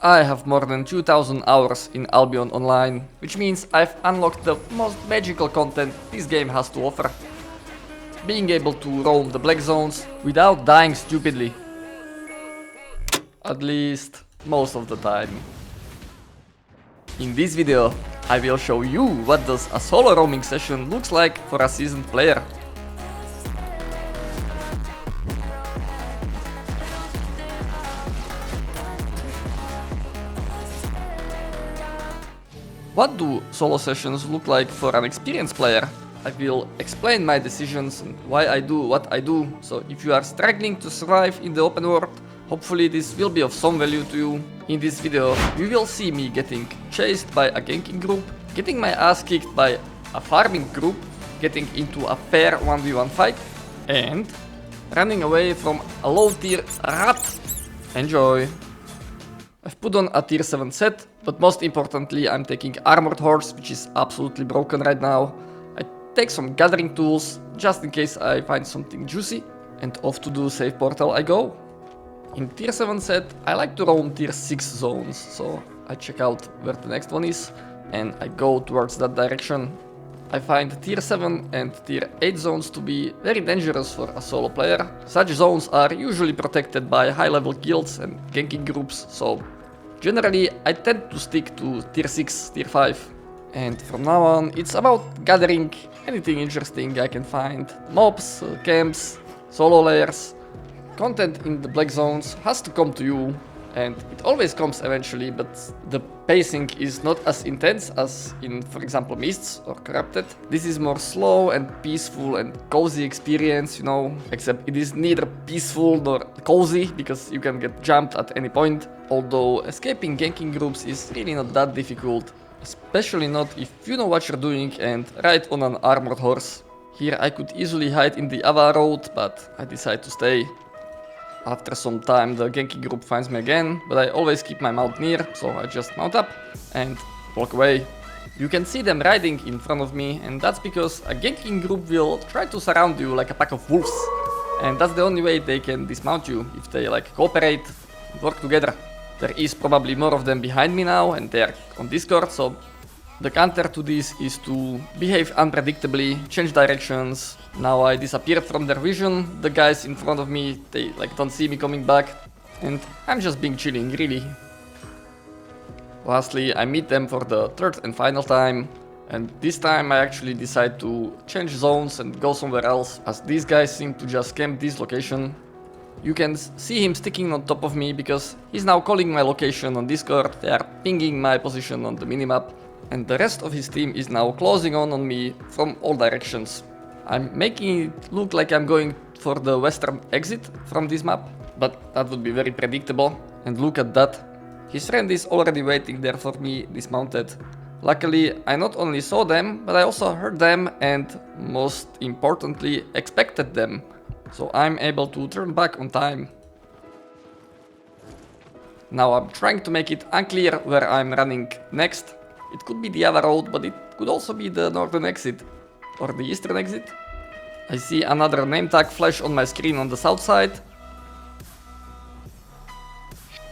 I have more than 2000 hours in Albion Online, which means I've unlocked the most magical content this game has to offer. Being able to roam the black zones without dying stupidly. At least most of the time. In this video, I will show you what does a solo roaming session looks like for a seasoned player. What do solo sessions look like for an experienced player? I will explain my decisions and why I do what I do, so if you are struggling to survive in the open world, hopefully this will be of some value to you. In this video, you will see me getting chased by a ganking group, getting my ass kicked by a farming group, getting into a fair 1v1 fight, and running away from a low tier rat. Enjoy! I've put on a tier 7 set, but most importantly I'm taking armored horse, which is absolutely broken right now. I take some gathering tools, just in case I find something juicy, and off to do save portal I go. In tier 7 set, I like to roam tier 6 zones, so I check out where the next one is, and I go towards that direction. I find tier 7 and tier 8 zones to be very dangerous for a solo player. Such zones are usually protected by high level guilds and ganking groups, so generally I tend to stick to tier 6, tier 5. And from now on, it's about gathering anything interesting I can find. Mobs, camps, solo layers. Content in the black zones has to come to you, and it always comes eventually, but the pacing is not as intense as in, for example, Mists or Corrupted. This is more slow and peaceful and cozy experience, you know, except it is neither peaceful nor cozy, because you can get jumped at any point, although escaping ganking groups is really not that difficult, especially not if you know what you're doing and ride on an armored horse. Here I could easily hide in the Avalonian Road, but I decide to stay. After some time the ganking group finds me again, but I always keep my mount near, so I just mount up and walk away. You can see them riding in front of me, and that's because a ganking group will try to surround you like a pack of wolves. And that's the only way they can dismount you, if they like cooperate, work together. There is probably more of them behind me now, and they're on Discord, so the counter to this is to behave unpredictably, change directions. Now I disappeared from their vision, the guys in front of me, they like don't see me coming back, and I'm just being chilling, really. Lastly, I meet them for the third and final time, and this time I actually decide to change zones and go somewhere else, as these guys seem to just camp this location. You can see him sticking on top of me because he's now calling my location on Discord, they are pinging my position on the minimap, and the rest of his team is now closing on me from all directions. I'm making it look like I'm going for the western exit from this map, but that would be very predictable. And look at that. His friend is already waiting there for me dismounted. Luckily, I not only saw them, but I also heard them and, most importantly, expected them. So I'm able to turn back on time. Now I'm trying to make it unclear where I'm running next. It could be the Ava Road, but it could also be the northern exit or the eastern exit. I see another name tag flash on my screen on the south side,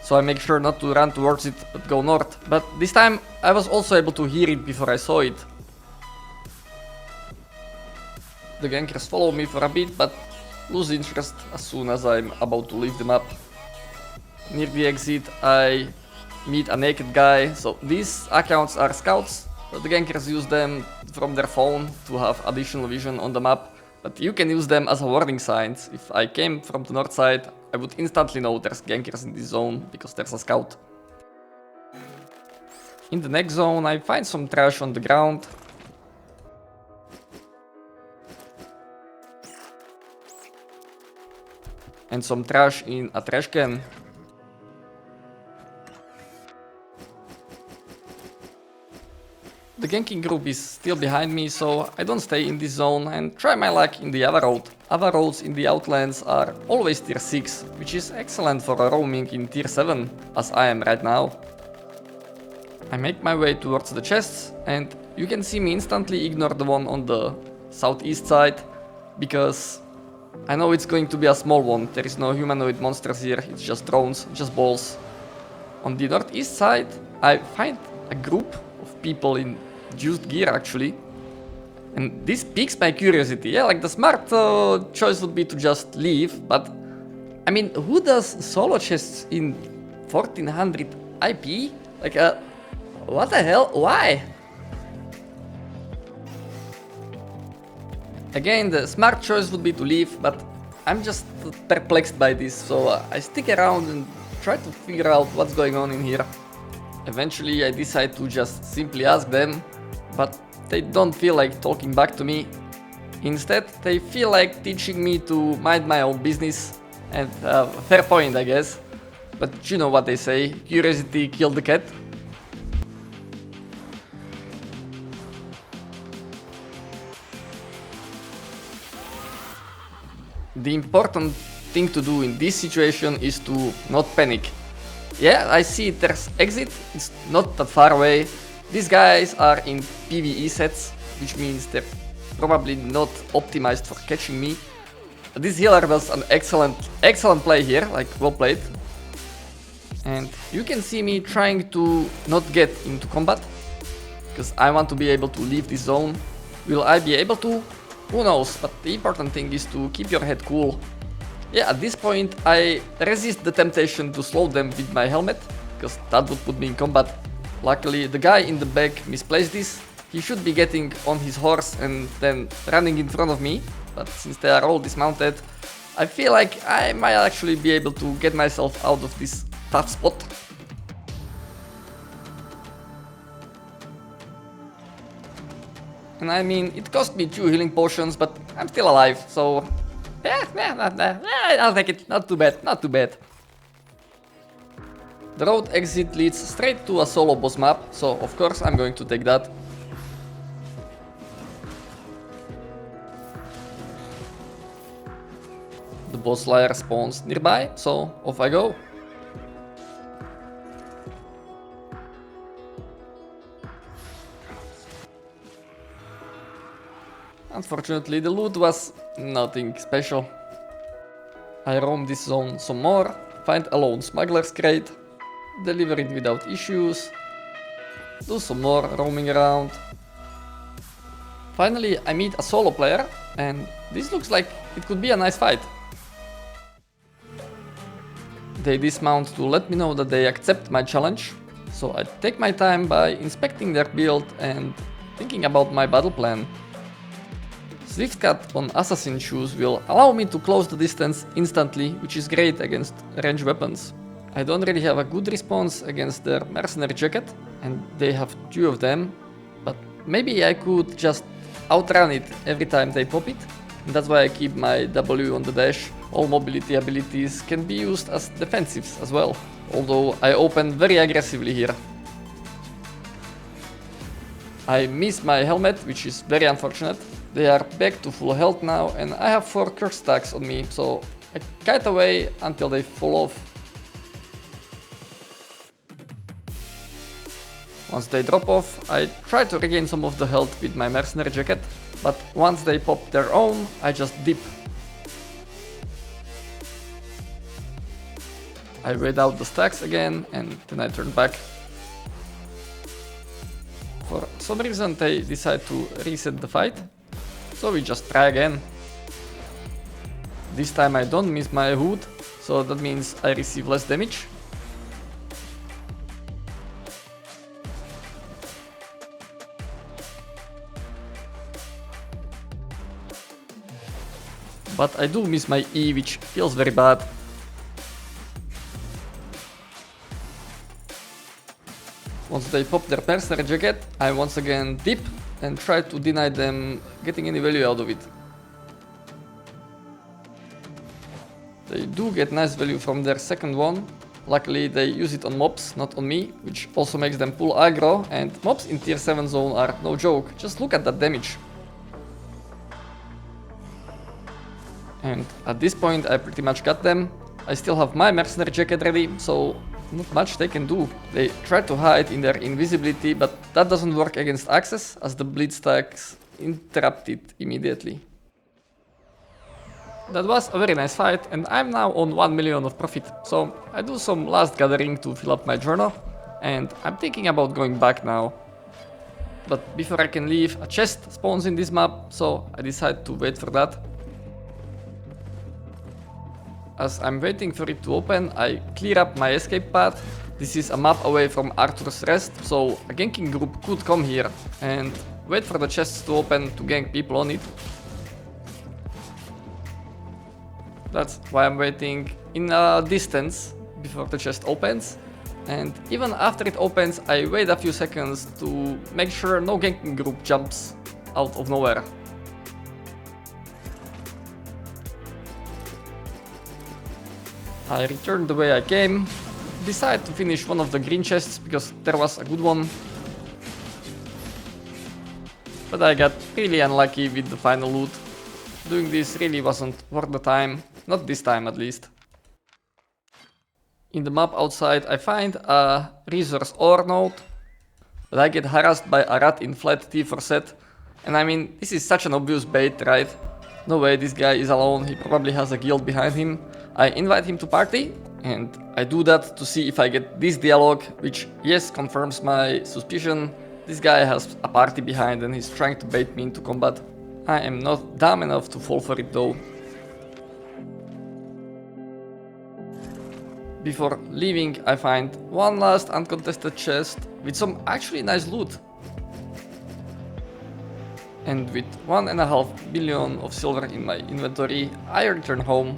so I make sure not to run towards it but go north. But this time I was also able to hear it before I saw it. The Gankers follow me for a bit but lose interest as soon as I'm about to leave the map. Near the exit I meet a naked guy, so these accounts are scouts, but the Gankers use them from their phone to have additional vision on the map, but you can use them as a warning signs. If I came from the north side, I would instantly know there's Gankers in this zone, because there's a scout. In the next zone I find some trash on the ground. And some trash in a trash can. The ganking group is still behind me, so I don't stay in this zone and try my luck in the Ava Road. Ava Roads in the Outlands are always tier 6, which is excellent for a roaming in tier 7, as I am right now. I make my way towards the chests, and you can see me instantly ignore the one on the southeast side, because I know it's going to be a small one. There is no humanoid monsters here, it's just drones, just balls. On the northeast side, I find a group of people in used gear actually. And this piques my curiosity. Yeah, like the smart choice would be to just leave, but I mean, who does solo chests in 1400 IP? Like, what the hell? Why? Again, the smart choice would be to leave, but I'm just perplexed by this, so I stick around and try to figure out what's going on in here. Eventually, I decide to just simply ask them, but they don't feel like talking back to me. Instead, they feel like teaching me to mind my own business, and fair point, I guess. But you know what they say, curiosity killed the cat. The important thing to do in this situation is to not panic. Yeah, I see there's exit, it's not that far away. These guys are in PvE sets, which means they're probably not optimized for catching me. This healer does an excellent play here, like well played. And you can see me trying to not get into combat, because I want to be able to leave this zone. Will I be able to? Who knows, but the important thing is to keep your head cool. Yeah, at this point I resist the temptation to slow them with my helmet, because that would put me in combat. Luckily the guy in the back misplaced this. He should be getting on his horse and then running in front of me, but since they are all dismounted, I feel like I might actually be able to get myself out of this tough spot. And I mean, it cost me 2 healing potions, but I'm still alive, so I'll take it. Not too bad, not too bad. The road exit leads straight to a solo boss map, so of course I'm going to take that. The boss lair spawns nearby, so off I go. Unfortunately, the loot was nothing special. I roam this zone some more, find a lone smuggler's crate, deliver it without issues, do some more roaming around. Finally, I meet a solo player, and this looks like it could be a nice fight. They dismount to let me know that they accept my challenge, so I take my time by inspecting their build and thinking about my battle plan. Swift cut on assassin shoes will allow me to close the distance instantly, which is great against ranged weapons. I don't really have a good response against their mercenary jacket, and they have 2 of them, but maybe I could just outrun it every time they pop it. And that's why I keep my W on the dash. All mobility abilities can be used as defensives as well, although I open very aggressively here. I miss my helmet, which is very unfortunate. They are back to full health now, and I have 4 curse stacks on me, so I kite away until they fall off. Once they drop off, I try to regain some of the health with my mercenary jacket, but once they pop their own, I just dip. I wait out the stacks again, and then I turn back. For some reason they decide to reset the fight, so we just try again. This time I don't miss my hood, so that means I receive less damage. But I do miss my E, which feels very bad. Once they pop their mercenary jacket, I once again dip and try to deny them getting any value out of it. They do get nice value from their second one. Luckily they use it on mobs, not on me, which also makes them pull aggro, and mobs in tier 7 zone are no joke. Just look at that damage. And at this point I pretty much got them. I still have my mercenary jacket ready, so not much they can do. They try to hide in their invisibility, but that doesn't work against access, as the bleed stacks interrupt it immediately. That was a very nice fight, and I'm now on 1 million of profit. So I do some last gathering to fill up my journal, and I'm thinking about going back now. But before I can leave, a chest spawns in this map, so I decide to wait for that. As I'm waiting for it to open, I clear up my escape path. This is a map away from Arthur's Rest, so a ganking group could come here and wait for the chests to open to gank people on it. That's why I'm waiting in a distance before the chest opens. And even after it opens, I wait a few seconds to make sure no ganking group jumps out of nowhere. I return the way I came, decide to finish one of the green chests because there was a good one. But I got really unlucky with the final loot. Doing this really wasn't worth the time, not this time at least. In the map outside I find a resource ore node, but I get harassed by a rat in flat T4 set. And I mean, this is such an obvious bait, right? No way this guy is alone, he probably has a guild behind him. I invite him to party, and I do that to see if I get this dialogue, which yes, confirms my suspicion. This guy has a party behind and he's trying to bait me into combat. I am not dumb enough to fall for it though. Before leaving, I find one last uncontested chest with some actually nice loot. And with 1.5 billion of silver in my inventory, I return home.